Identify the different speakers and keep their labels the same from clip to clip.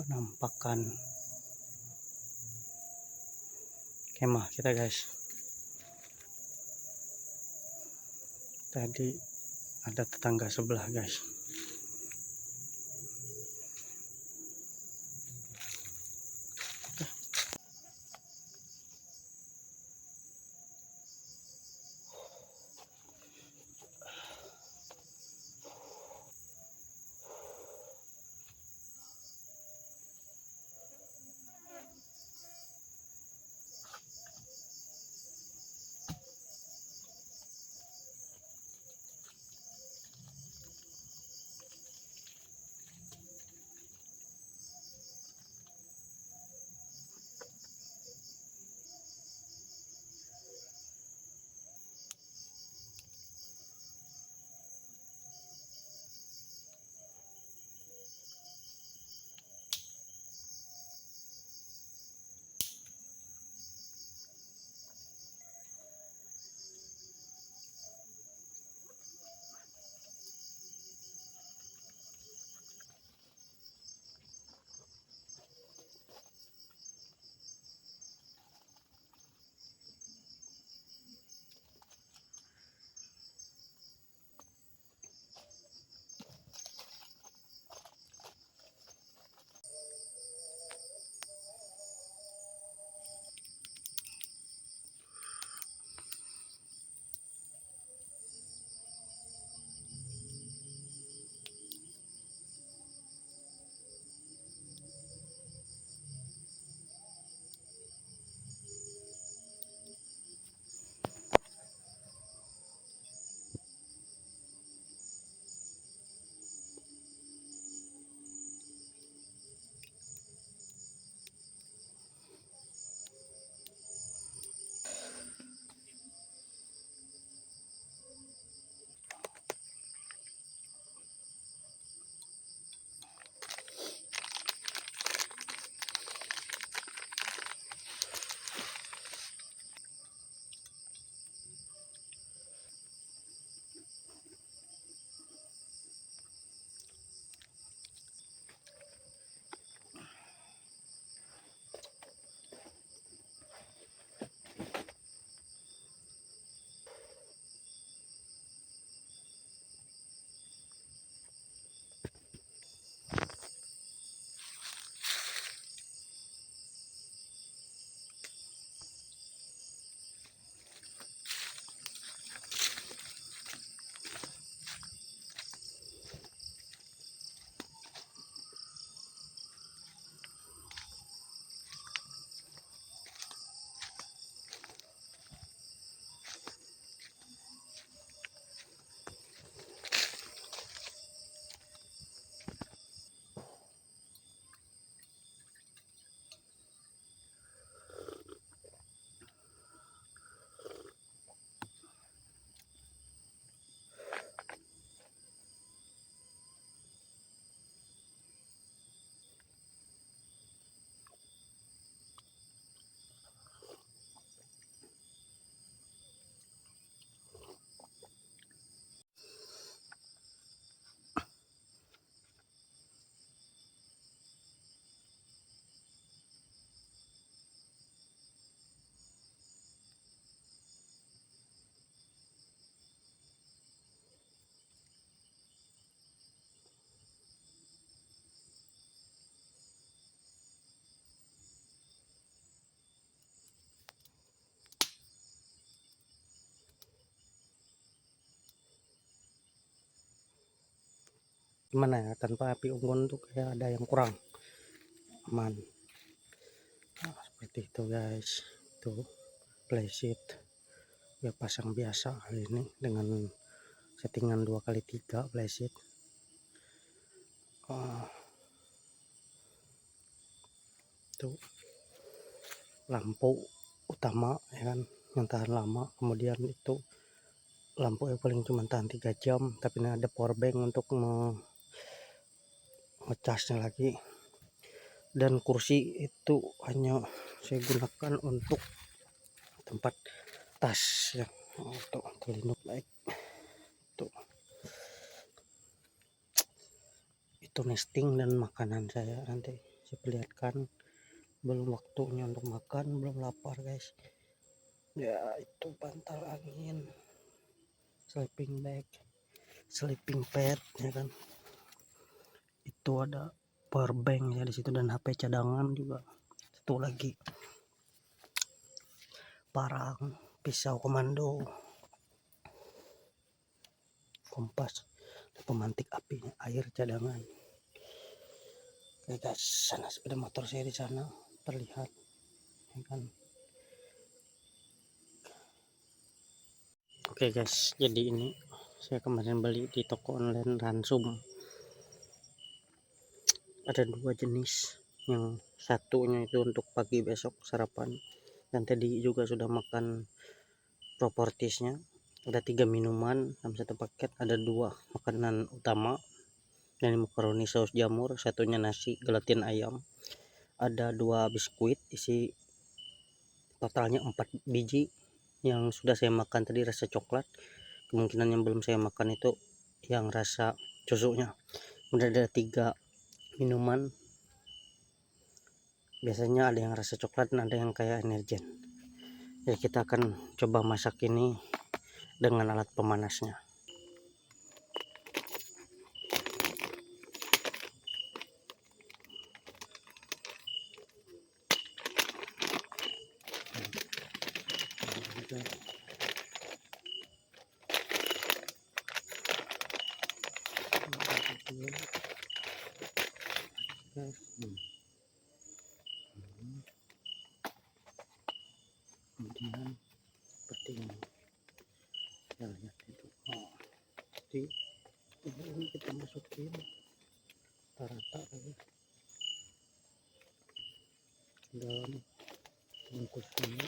Speaker 1: penampakan kemah kita guys. Tadi ada tetangga sebelah guys. Gimana ya, tanpa api unggun tuh kayak ada yang kurang aman. Nah, seperti itu guys. Tuh playset ya, pasang biasa kali ini dengan settingan 2x3 playset. Tuh lampu utama ya kan, yang tahan lama. Kemudian itu lampu yang paling cuma tahan 3 jam, tapi ini ada power bank untuk ngecasnya lagi. Dan kursi itu hanya saya gunakan untuk tempat tas ya, untuk terlindung baik. Tuh itu nesting dan makanan saya nanti saya perlihatkan, belum waktunya untuk makan, belum lapar guys. Ya itu bantal angin, sleeping bag, sleeping pad ya kan, itu ada power bank ya di situ, dan HP cadangan juga. Satu lagi parang, pisau komando, kompas, pemantik apinya, air cadangan. Oke guys, sana sepeda motor saya di sana terlihat ya kan. Oke guys, jadi ini saya kemarin beli di toko online Ransum. Ada dua jenis, yang satunya itu untuk pagi besok sarapan, dan tadi juga sudah makan propertisnya. Ada 3 minuman dalam satu paket, ada 2 makanan utama, dan makaroni saus jamur, satunya nasi gelatin ayam, ada 2 biskuit isi totalnya 4 biji yang sudah saya makan tadi rasa coklat. Kemungkinan yang belum saya makan itu yang rasa susunya. Kemudian ada 3 minuman, biasanya ada yang rasa coklat dan ada yang kayak energen. Jadi kita akan coba masak ini dengan alat pemanasnya. Kemudian seperti ini ya, lihat itu. Jadi ini kita masukin rata lagi dalam bungkus ini.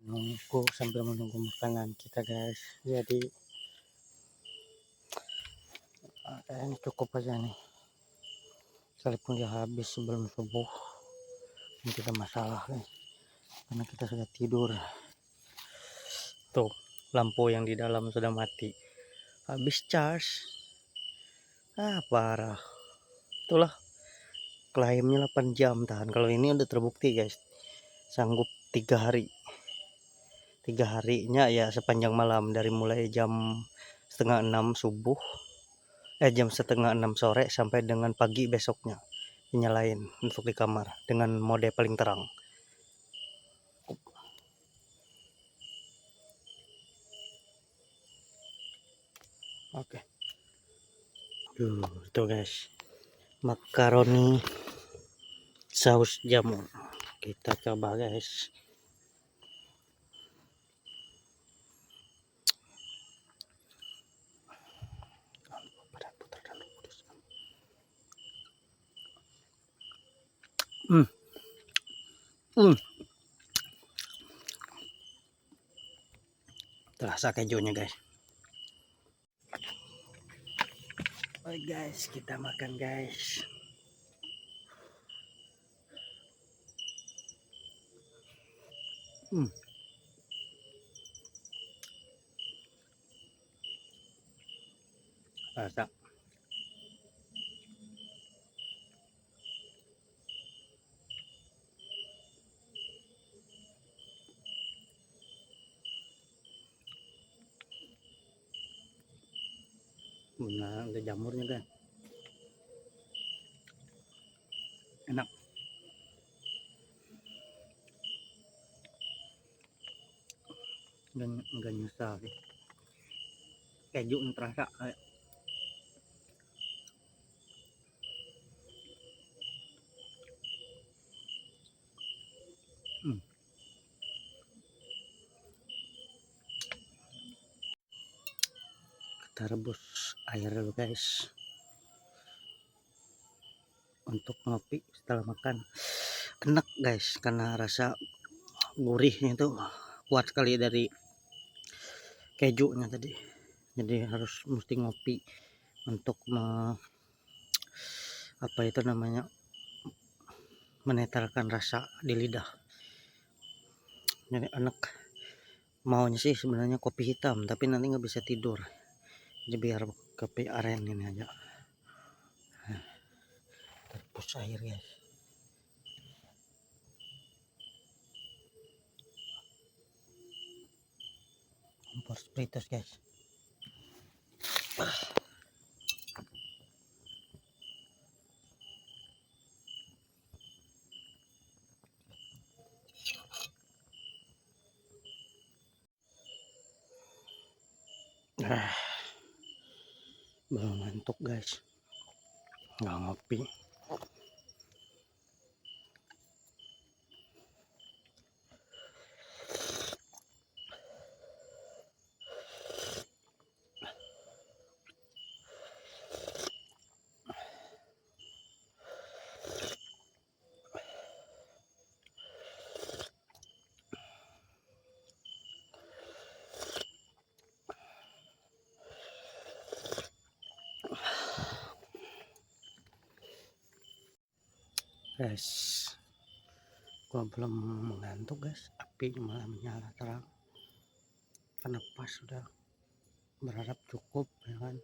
Speaker 1: Menunggu sambil menunggu makanan kita guys. Jadi kayaknya cukup aja nih, sekalipun dia habis sebelum subuh ini tidak masalah guys, karena kita sudah tidur. Tuh lampu yang di dalam sudah mati, habis charge. Parah, itulah klaimnya 8 jam tahan. Kalau ini udah terbukti guys, sanggup 3 hari. 3 harinya ya sepanjang malam, dari mulai jam setengah 6 subuh, jam setengah 6 sore sampai dengan pagi besoknya dinyalain untuk di kamar dengan mode paling terang. Oke. Tuh guys, makaroni saus jamur. Kita coba guys. Terasa kejunya guys. Oke guys, kita makan guys. Rasa benar, ada jamurnya kan, enak. Dan enggak nyesal sih, keju terasa kayak kita rebus air dulu guys untuk ngopi setelah makan. enak guys, karena rasa gurihnya itu kuat sekali dari kejunya tadi. Jadi harus mesti ngopi untuk apa itu namanya, menetralkan rasa di lidah. Jadi enak. Maunya sih sebenarnya kopi hitam, tapi nanti nggak bisa tidur. Jadi biar kopi aren ini aja. Terpus air guys. Kompor splitters guys. Belum ngantuk guys, nggak ngopi. Guys, gua belum mengantuk guys, api malah menyala terang. Karena pas sudah berharap cukup ya kan.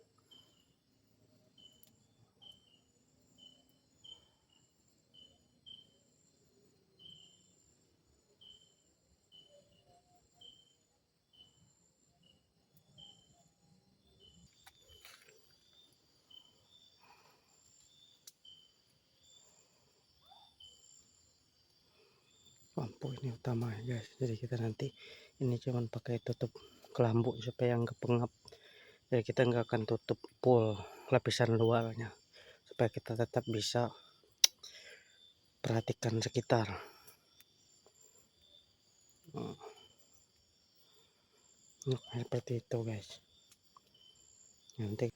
Speaker 1: Lampu ini utama ya guys, jadi kita nanti ini cuman pakai tutup kelambu supaya nggak pengap. Jadi kita nggak akan tutup full lapisan luarnya supaya kita tetap bisa perhatikan sekitar. Seperti itu guys. Nanti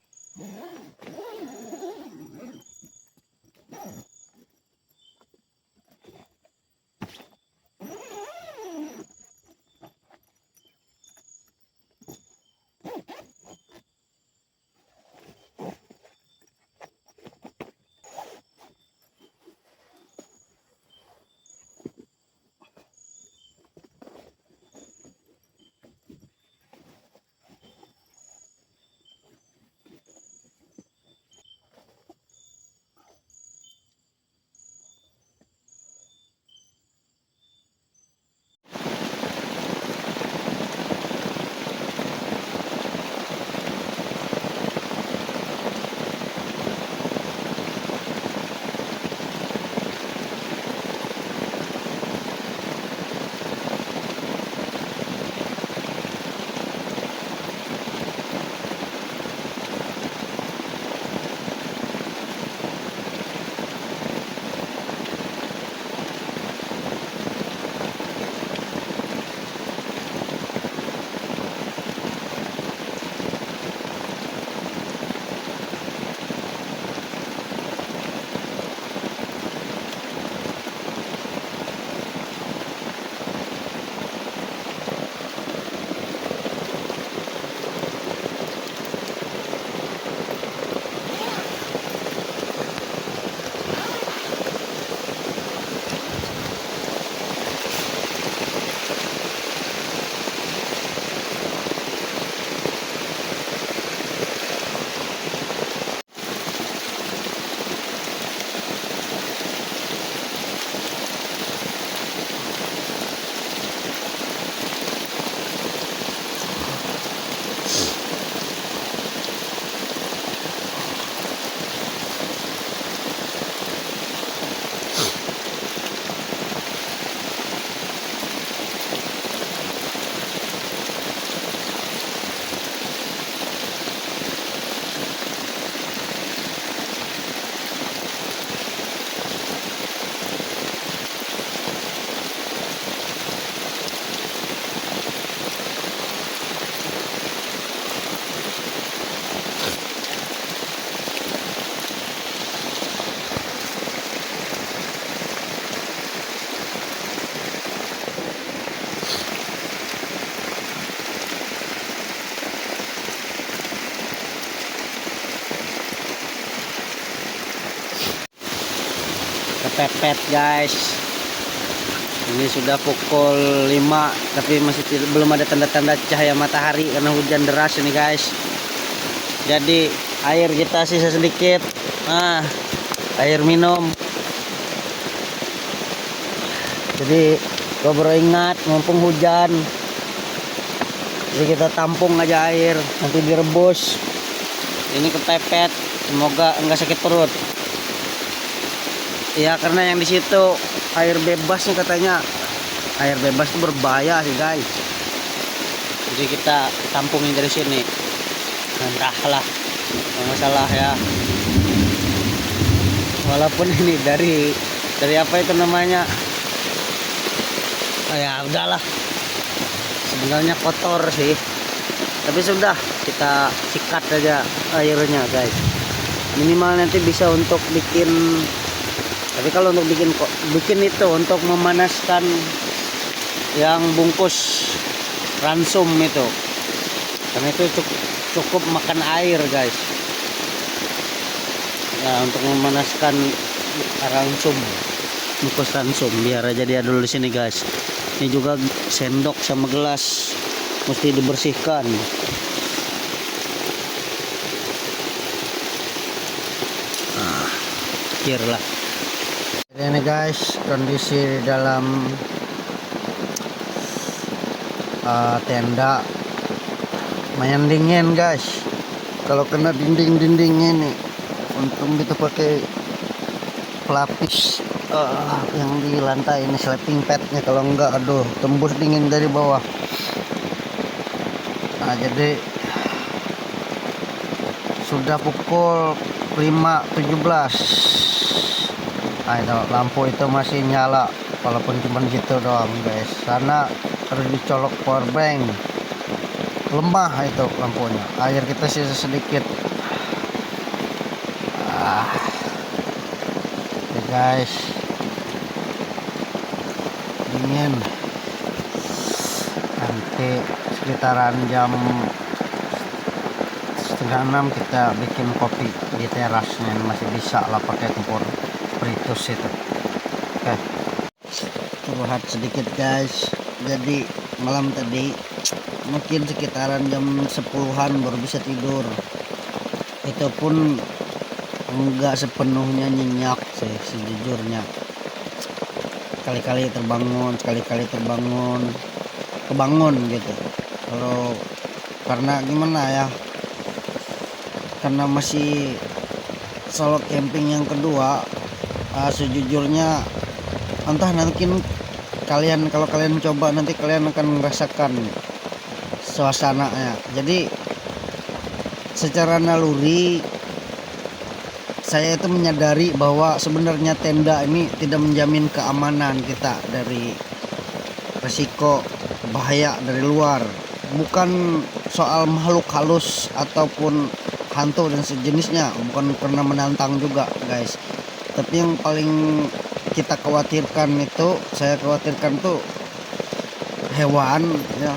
Speaker 1: kepepet guys. Ini sudah pukul 5 tapi masih belum ada tanda-tanda cahaya matahari karena hujan deras ini guys. Jadi air kita sisa sedikit. Nah, air minum. Jadi gua baru ingat mumpung hujan. Jadi kita tampung aja air, nanti direbus. Ini kepepet, semoga enggak sakit perut. Ya karena yang di situ air bebas nih katanya. Air bebas itu berbahaya sih guys. Jadi kita tampungin dari sini. Entahlah, nggak masalah ya. Walaupun ini dari apa itu namanya? Oh ya udahlah. Sebenarnya kotor sih. Tapi sudah kita sikat aja airnya guys. Minimal nanti bisa untuk bikin. Tapi kalau untuk bikin itu untuk memanaskan yang bungkus ransum itu, karena itu cukup makan air guys. Nah untuk memanaskan ransum, bungkus ransum, biar aja dia dulu di sini guys. Ini juga sendok sama gelas mesti dibersihkan. Nah, akhir lah. Ini guys kondisi dalam tenda lumayan dingin guys. Kalau kena dinding-dindingnya nih, untung kita pakai pelapis yang di lantai ini, sleeping padnya. Kalau enggak aduh tembus dingin dari bawah. Nah jadi sudah pukul 5.17. Nah, lampu itu masih nyala walaupun cuma gitu doang guys, karena harus dicolok power bank. Lemah itu lampunya. Air kita sisa sedikit. Oke guys, dingin. Nanti sekitaran jam 5:30 kita bikin kopi di terasnya. Masih bisa lah pakai kompor Pritus itu. Oke, curhat sedikit guys. Jadi malam tadi mungkin sekitaran jam 10-an baru bisa tidur. Itu pun enggak sepenuhnya nyenyak sih sejujurnya. Kali-kali terbangun, sekali-kali kebangun gitu. Kalau karena gimana ya, karena masih solo camping yang kedua, sejujurnya entah nanti kalau kalian coba nanti kalian akan merasakan suasananya. Jadi secara naluri saya itu menyadari bahwa sebenarnya tenda ini tidak menjamin keamanan kita dari resiko bahaya dari luar. Bukan soal makhluk halus ataupun hantu dan sejenisnya, bukan karena menantang juga guys. Tapi yang paling kita khawatirkan itu, saya khawatirkan tuh hewan ya,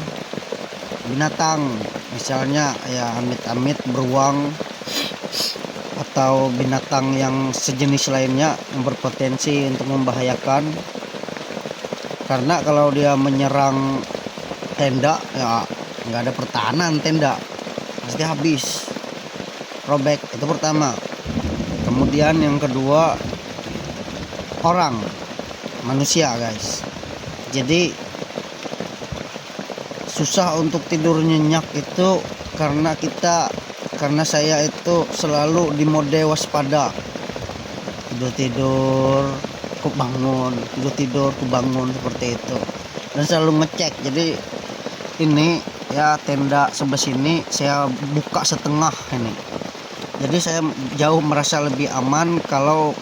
Speaker 1: binatang, misalnya ya amit-amit beruang atau binatang yang sejenis lainnya yang berpotensi untuk membahayakan. Karena kalau dia menyerang tenda ya nggak ada pertahanan, tenda pasti habis, robek. Itu pertama. Kemudian yang kedua, orang, manusia guys. Jadi susah untuk tidur nyenyak itu karena saya itu selalu di mode waspada. Tidur ku bangun, tidur ku bangun, seperti itu. Dan selalu ngecek. Jadi ini ya tenda sebelah sini saya buka setengah ini. Jadi saya jauh merasa lebih aman kalau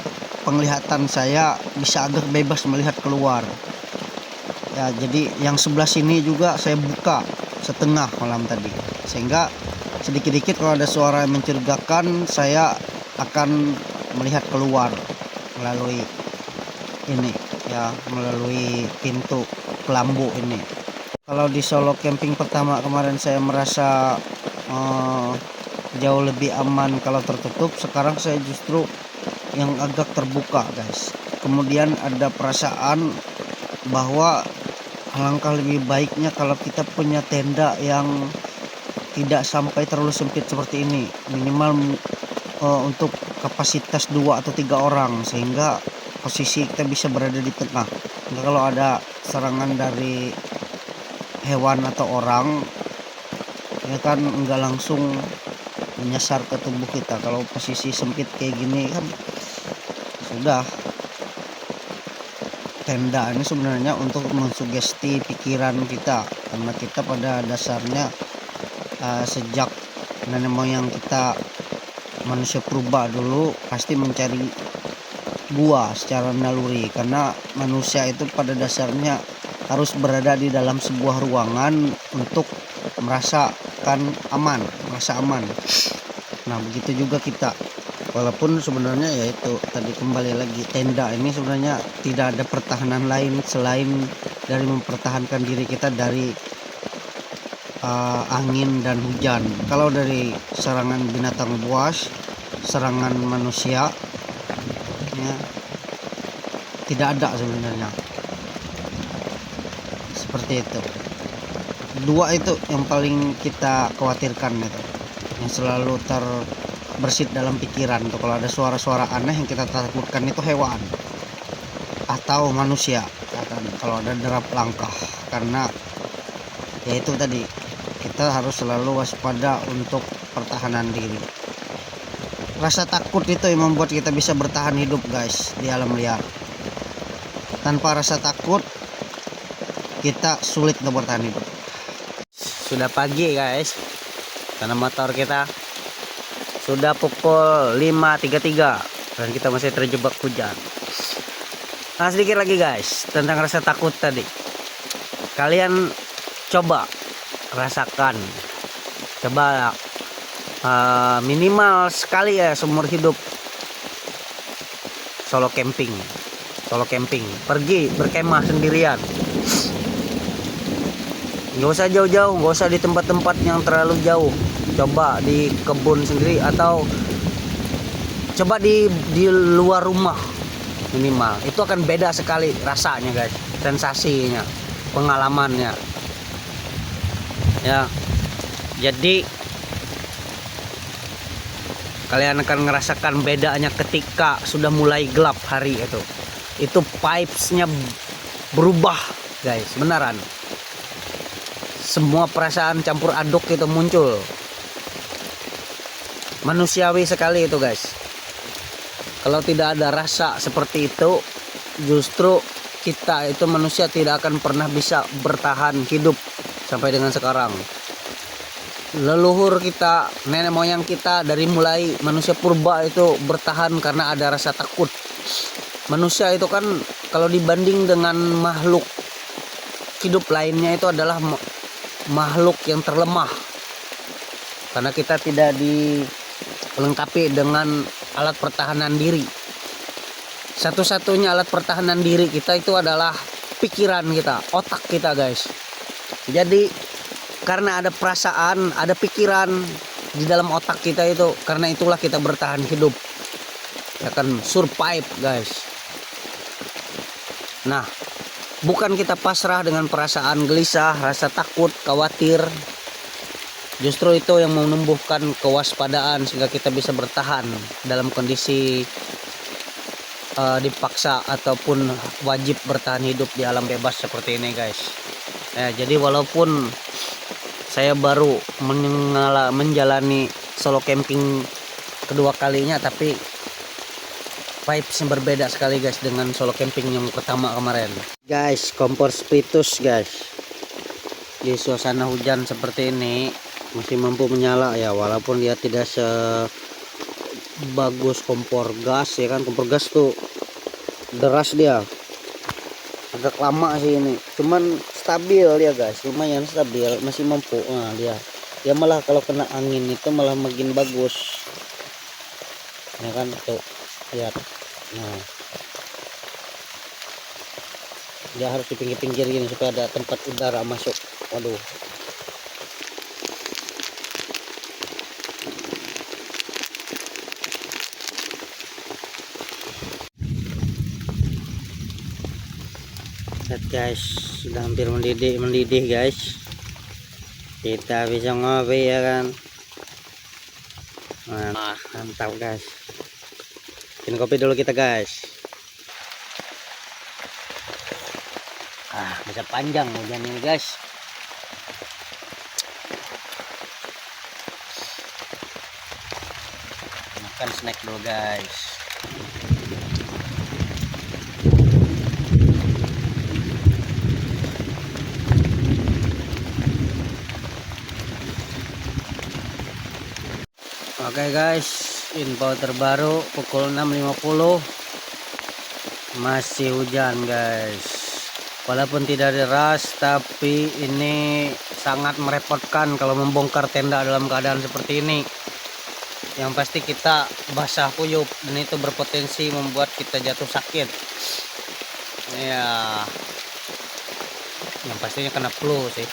Speaker 1: penglihatan saya bisa agak bebas melihat keluar. Ya, jadi yang sebelah sini juga saya buka setengah malam tadi. Sehingga sedikit-sedikit kalau ada suara yang mencurigakan, saya akan melihat keluar melalui ini ya, melalui pintu kelambu ini. Kalau di solo camping pertama kemarin saya merasa jauh lebih aman kalau tertutup. Sekarang saya justru yang agak terbuka guys.
Speaker 2: kemudian ada perasaan bahwa alangkah lebih baiknya kalau kita punya tenda yang tidak sampai terlalu sempit seperti ini, minimal untuk kapasitas 2 atau 3 orang, sehingga posisi kita bisa berada di tengah. Nah, kalau ada serangan dari hewan atau orang, ya kan nggak langsung menyasar ke tubuh kita. Kalau posisi sempit kayak gini kan sudah. Tenda ini sebenarnya untuk mensugesti pikiran kita, karena kita pada dasarnya sejak nenek moyang kita, manusia purba dulu pasti mencari gua secara naluri, karena manusia itu pada dasarnya harus berada di dalam sebuah ruangan untuk merasakan aman, merasa aman. Nah, begitu juga kita, walaupun sebenarnya yaitu tadi kembali lagi, tenda ini sebenarnya tidak ada pertahanan lain selain dari mempertahankan diri kita dari angin dan hujan. Kalau dari serangan binatang buas, serangan manusia, ya, tidak ada sebenarnya. Seperti itu. Dua itu yang paling kita khawatirkan itu, yang selalu terbersit dalam pikiran tuh. Kalau ada suara-suara aneh yang kita takutkan itu hewan atau manusia, ya kan? Kalau ada derap langkah, karena yaitu tadi kita harus selalu waspada untuk pertahanan diri. Rasa takut itu yang membuat kita bisa bertahan hidup, guys, di alam liar. Tanpa rasa takut kita sulit untuk bertahan hidup. Sudah pagi, guys, karena motor kita sudah pukul 5.33 dan kita masih terjebak hujan. Nah, sedikit lagi, guys, tentang rasa takut tadi. Kalian coba rasakan, coba minimal sekali ya seumur hidup solo camping, pergi berkemah sendirian. Nggak usah jauh-jauh, nggak usah di tempat-tempat yang terlalu jauh. Coba di kebun sendiri atau coba di luar rumah minimal. Itu akan beda sekali rasanya, guys, sensasinya, pengalamannya. Ya, jadi kalian akan ngerasakan bedanya ketika sudah mulai gelap hari itu vibes-nya berubah, guys, beneran. Semua perasaan campur aduk itu muncul, manusiawi sekali itu, guys. Kalau tidak ada rasa seperti itu, justru kita itu manusia tidak akan pernah bisa bertahan hidup sampai dengan sekarang. Leluhur kita, nenek moyang kita dari mulai manusia purba itu bertahan karena ada rasa takut. Manusia itu kan kalau dibanding dengan makhluk hidup lainnya itu adalah makhluk yang terlemah, karena kita tidak dilengkapi dengan alat pertahanan diri. Satu-satunya alat pertahanan diri kita itu adalah pikiran kita, otak kita, guys. Jadi karena ada perasaan, ada pikiran di dalam otak kita itu, karena itulah kita bertahan hidup, akan survive, guys. Nah, bukan kita pasrah dengan perasaan gelisah, rasa takut, khawatir. Justru itu yang menumbuhkan kewaspadaan sehingga kita bisa bertahan dalam kondisi dipaksa ataupun wajib bertahan hidup di alam bebas seperti ini, guys. Ya, jadi walaupun saya baru menjalani solo camping kedua kalinya, tapi vibes yang berbeda sekali, guys, dengan solo camping yang pertama kemarin. Guys, kompor spiritus, guys, di suasana hujan seperti ini masih mampu menyala ya, walaupun dia tidak sebagus kompor gas, ya kan. Kompor gas tuh deras, dia agak lama sih ini, cuman stabil ya, guys, lumayan stabil, masih mampu. Nah, dia malah kalau kena angin itu malah makin bagus, ya kan, tuh lihat. Nah, dia harus di pinggir-pinggir gini supaya ada tempat udara masuk. Waduh,
Speaker 1: guys, sudah hampir mendidih guys. Kita bisa ngopi ya kan. Mantap guys. Bikin kopi dulu kita guys. Bisa panjang hujan ini guys. Makan snack dulu guys. Oke guys, info terbaru pukul 6.50 masih hujan guys. Walaupun tidak deras, tapi ini sangat merepotkan kalau membongkar tenda dalam keadaan seperti ini. Yang pasti kita basah kuyup dan itu berpotensi membuat kita jatuh sakit. Ya, yang pastinya kena flu sih.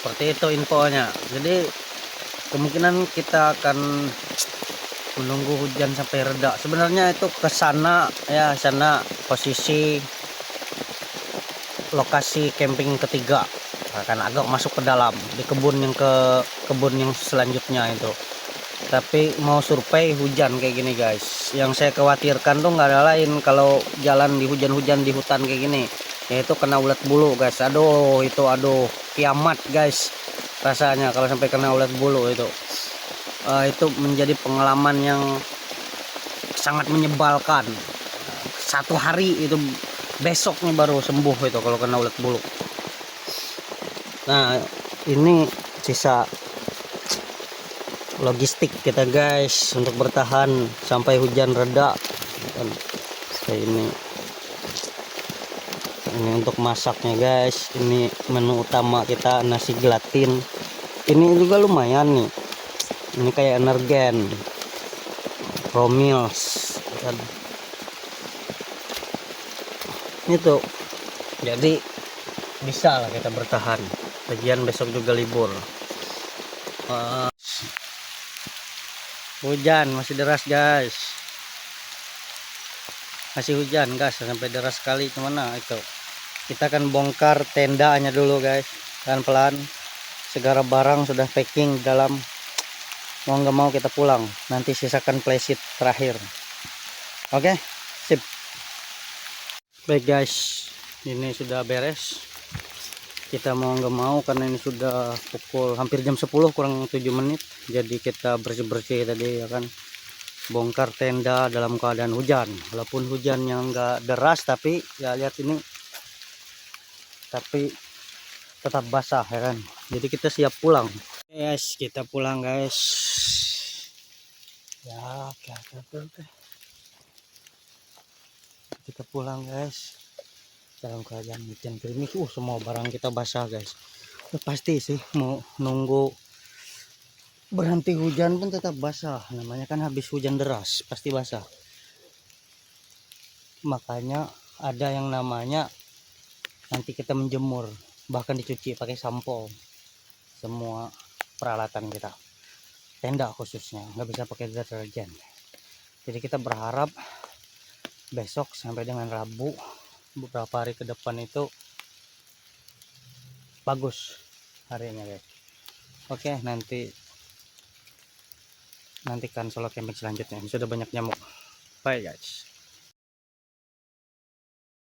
Speaker 1: Seperti itu infonya. Jadi kemungkinan kita akan menunggu hujan sampai reda. Sebenarnya itu ke sana ya, sana posisi lokasi camping ketiga. Akan agak masuk ke dalam di kebun yang selanjutnya itu. Tapi mau survei hujan kayak gini guys. Yang saya khawatirkan tuh nggak ada lain kalau jalan di hujan-hujan di hutan kayak gini, yaitu kena ulat bulu guys. Aduh, itu aduh kiamat guys rasanya kalau sampai kena ulat bulu itu. Itu menjadi pengalaman yang sangat menyebalkan. Satu hari itu, besoknya baru sembuh itu kalau kena ulat bulu. Nah, ini sisa logistik kita guys untuk bertahan sampai hujan reda. Kayak ini untuk masaknya guys. Ini menu utama kita, nasi gelatin. Ini juga lumayan nih. Ini kayak energen, promils itu. Jadi bisa lah kita bertahan. Lagian besok juga libur. Hujan masih deras guys. Masih hujan guys, sampai deras sekali. Kemana itu? Kita akan bongkar tendanya dulu guys, pelan-pelan. Segala barang sudah packing dalam. Mau nggak mau kita pulang. Nanti sisakan playset terakhir. Oke, sip. Baik guys, ini sudah beres. Kita mau nggak mau karena ini sudah pukul hampir jam 10 kurang 7 menit. Jadi kita bersih-bersih tadi ya kan. Bongkar tenda dalam keadaan hujan. Walaupun hujannya nggak deras, tapi ya lihat ini, tapi tetap basah ya kan. Jadi kita siap pulang. Yes, kita pulang guys. Ya, oke. Kita pulang guys dalam keadaan hujan gerimis. Semua barang kita basah guys. Pasti sih mau nunggu berhenti hujan pun tetap basah. Namanya kan habis hujan deras pasti basah. Makanya ada yang namanya nanti kita menjemur, bahkan dicuci pakai sampo. Semua peralatan kita, tenda khususnya nggak bisa pakai deterjen. Jadi kita berharap besok sampai dengan Rabu, beberapa hari ke depan itu bagus harinya guys. Oke, nantikan solo camping selanjutnya. Ini sudah banyak nyamuk. Bye guys.